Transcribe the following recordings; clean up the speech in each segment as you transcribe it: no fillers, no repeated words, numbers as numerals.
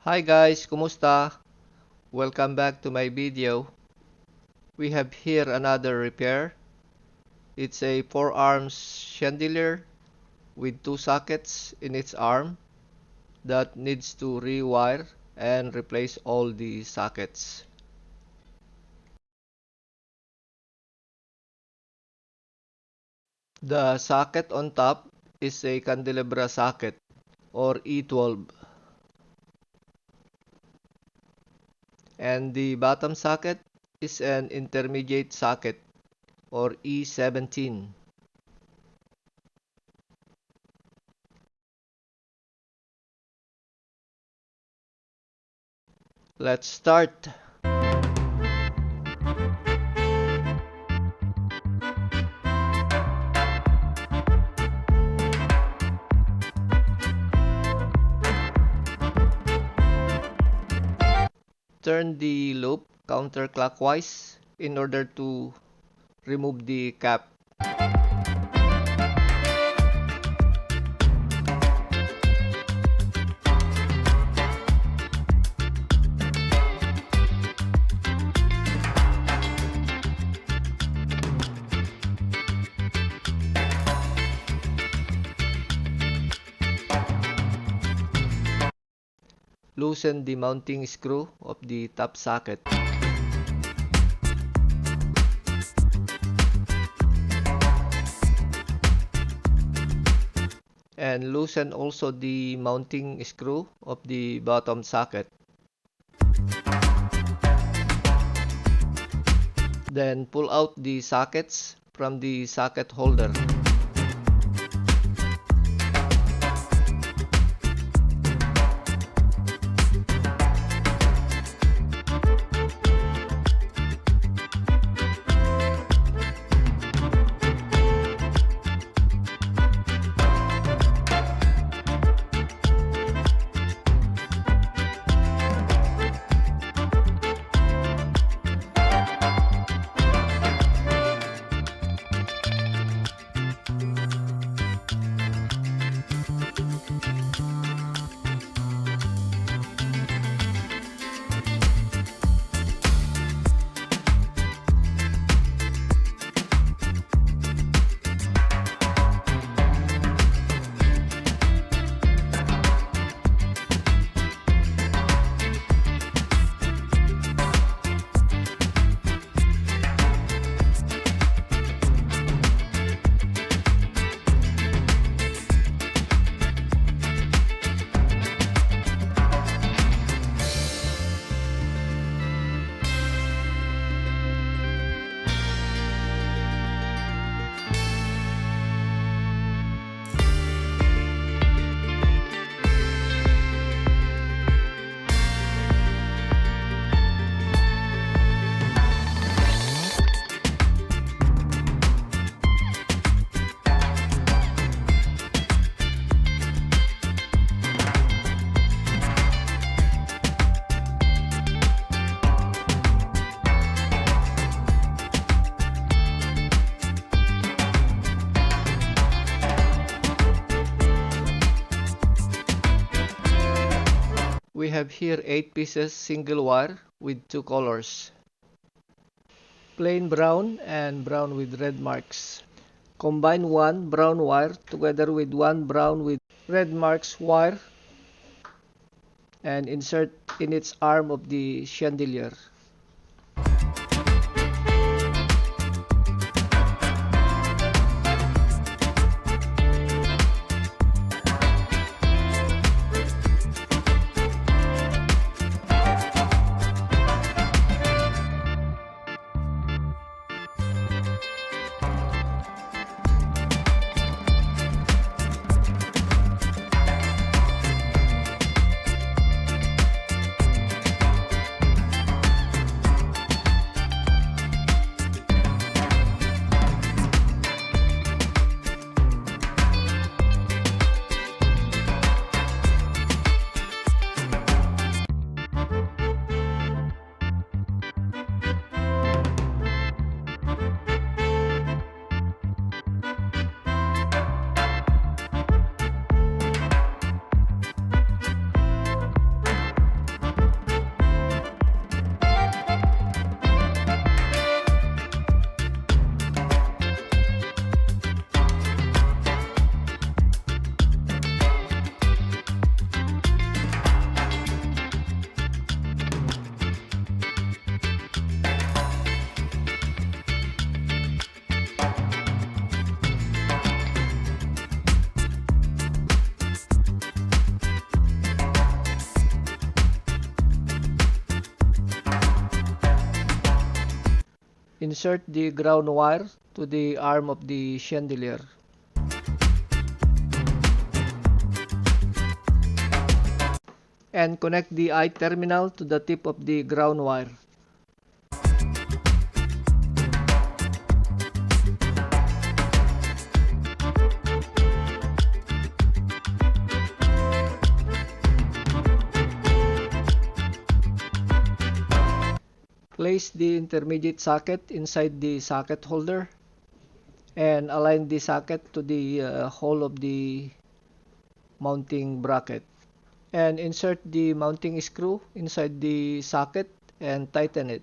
Hi guys, kumusta? Welcome back to my video. We have here another repair. It's a 4-arms chandelier with 2 sockets in its arm that needs to rewire and replace all the sockets. The socket on top is a candelabra socket or E12. And the bottom socket is an intermediate socket or E17. Let's start. Turn the loop counterclockwise in order to remove the cap. Loosen the mounting screw of the top socket. And loosen also the mounting screw of the bottom socket. Then pull out the sockets from the socket holder. We have here 8 pieces single wire with 2 colors. Plain brown and brown with red marks. Combine 1 brown wire together with 1 brown with red marks wire and insert in its arm of the chandelier. Insert the ground wire to the arm of the chandelier. And connect the eye terminal to the tip of the ground wire. Place the intermediate socket inside the socket holder and align the socket to the hole of the mounting bracket. And insert the mounting screw inside the socket and tighten it.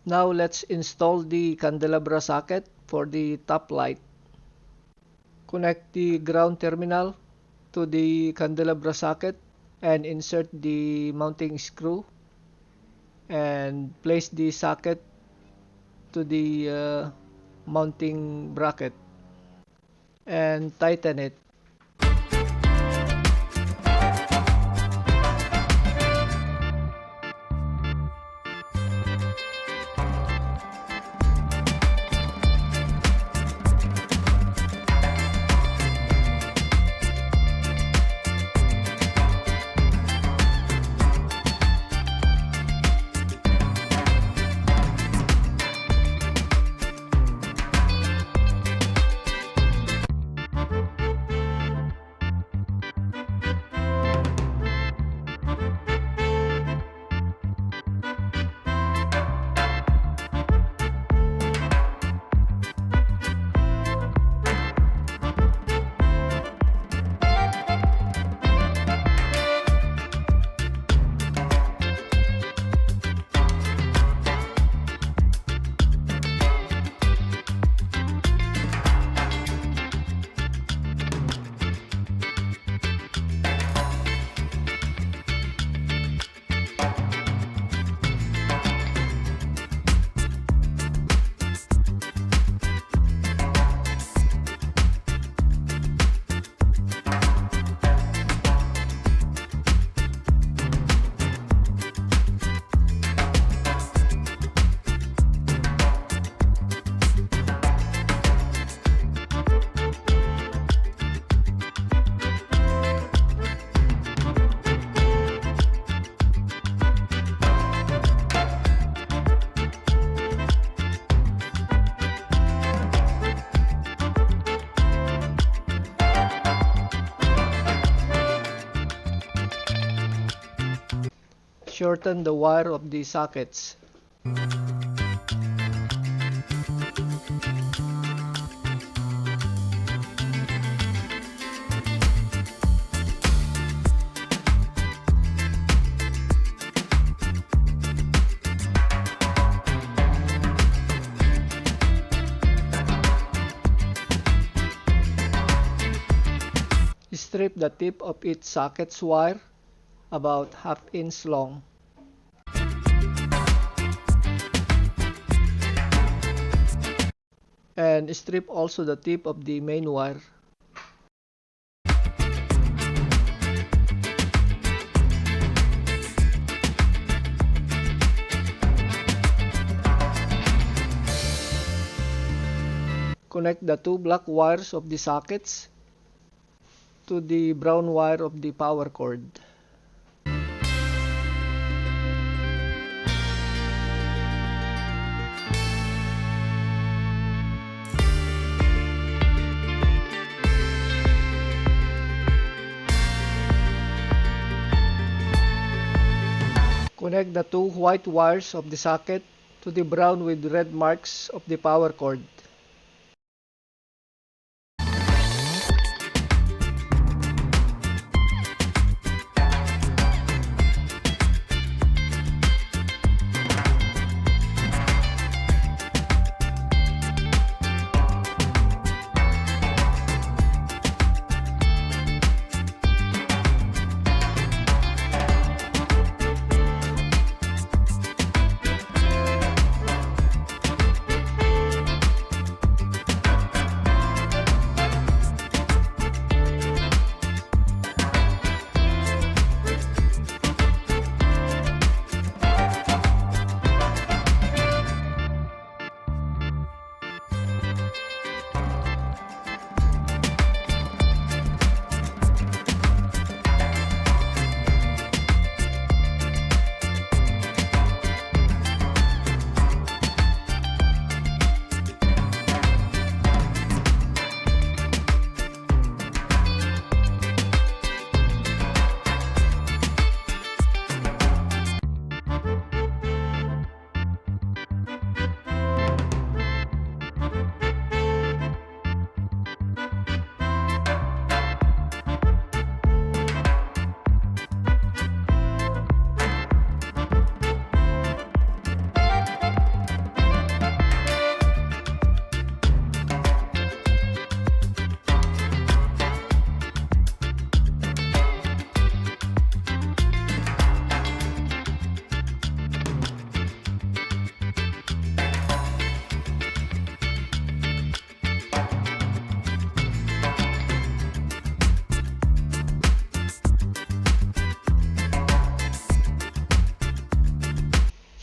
Now let's install the candelabra socket for the top light. Connect the ground terminal to the candelabra socket and insert the mounting screw and place the socket to the mounting bracket and tighten it. Shorten the wire of the sockets. Strip the tip of each socket's wire about 1/2 inch long. And strip also the tip of the main wire. Connect the two black wires of the sockets to the brown wire of the power cord. Connect the two white wires of the socket to the brown with red marks of the power cord.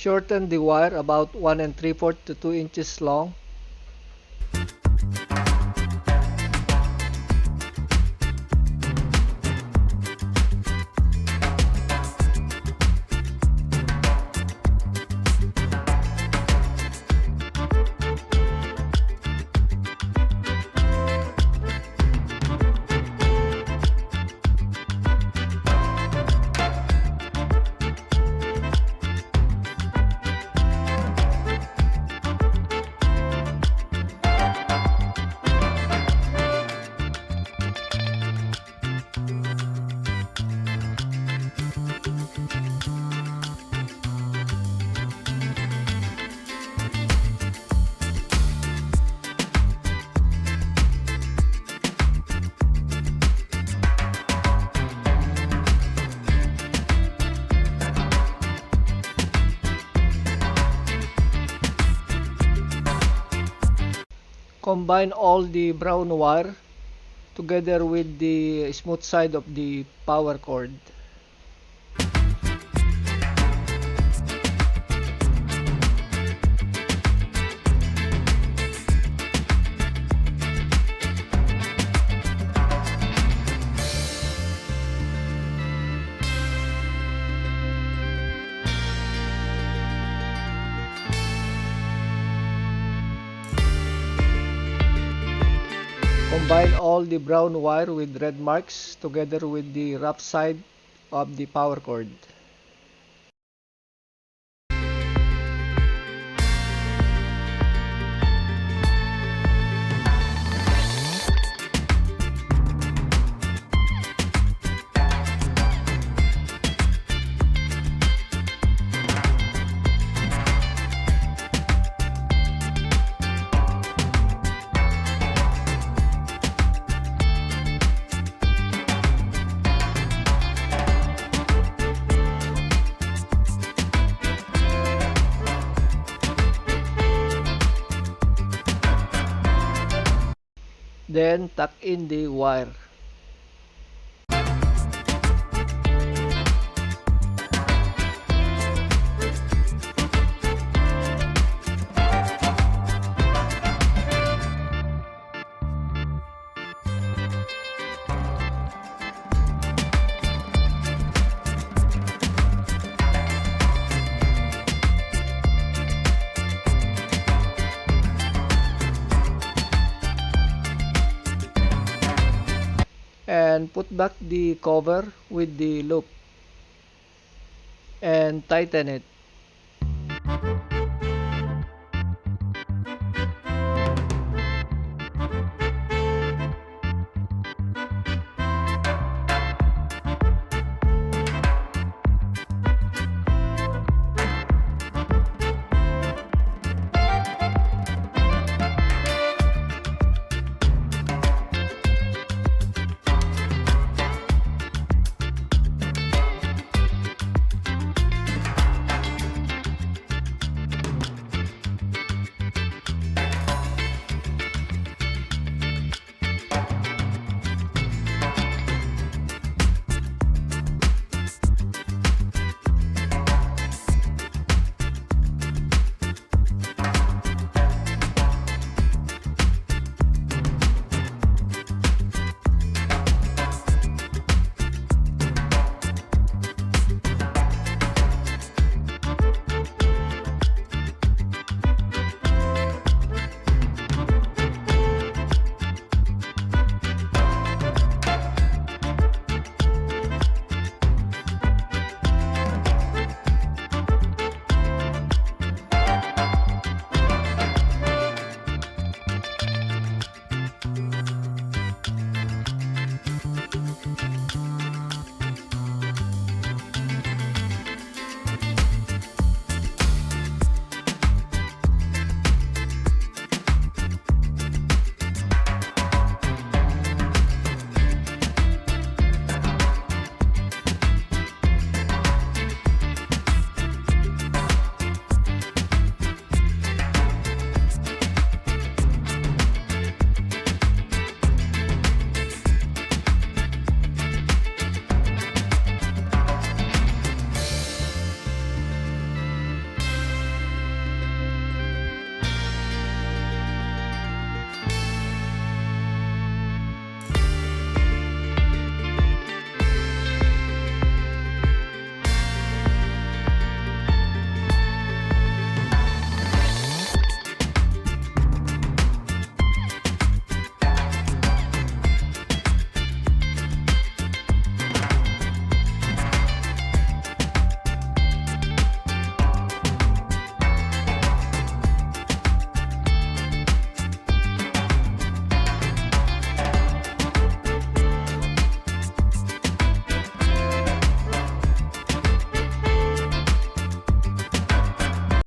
Shorten the wire about 1 3/4 to 2 inches long. Combine all the brown wire together with the smooth side of the power cord. Combine all the brown wire with red marks together with the rough side of the power cord. Then tuck in the wire. And put back the cover with the loop and tighten it.